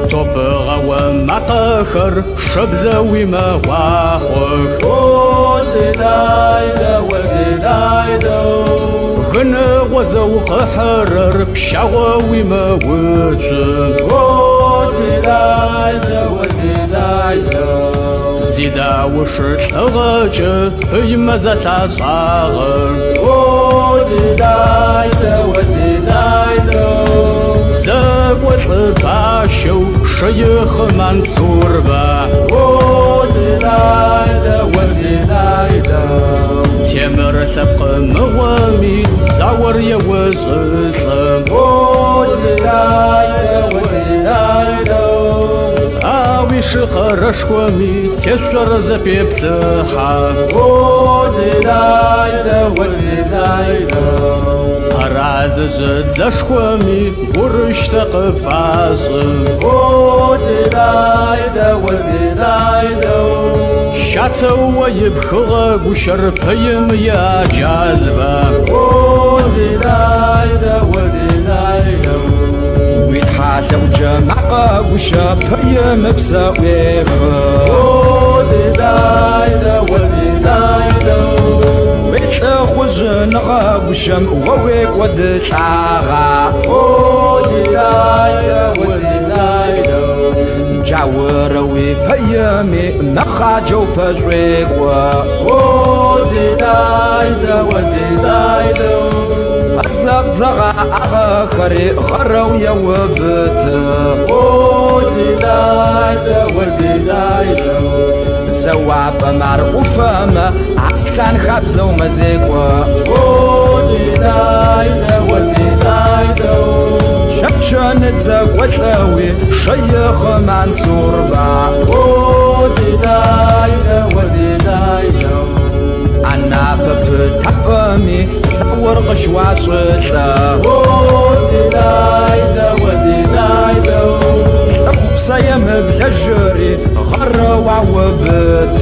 توبغا وما تخر شبذوي ما واخوك ودلايدا ودلايدا غنى وزو خحرر بشعوي ما وتم ودلايدا ودلايدا زيدا وشرش غاجة هي مزتا صاغر ودلايدا ودلايدا زاق وطلقاشو شيخ منصور با ودلايدا ودلايدا تمر ثبق موامي زاور يوزغ ودلايدا ودلايدا آوي شخرشكومي تشر زبيبتها ودلايدا ودلايدا قراد زد زشكومي ورشتق فاصل ودلايدا ودلايدا شاتو ويبخغ وشربيم يا جاذبة ودلايدا ودلايدا ويتحاشوا جماعة وشابيم بسويخ ودلايدا ودلايدا ويتخوز نغا وشم وويك ودتاغا ودلايدا ودلايدا جاوروي بيامي نخاجو بزريقوا ودلايدا ودلايدا زغزغا آخري خرو يوبت ودلايدا ودلايدا زواب معروفة ما عسان خبزة ومزيقوا ودلايدا ودلايدا شبشان تزاقوتلوي شيخ منصور با ودلايدا ودلايدا أنا ببتبامي صور قشوا صوتلا ودلايدا ودلايدا أبخب سيم بلجري غروا وبت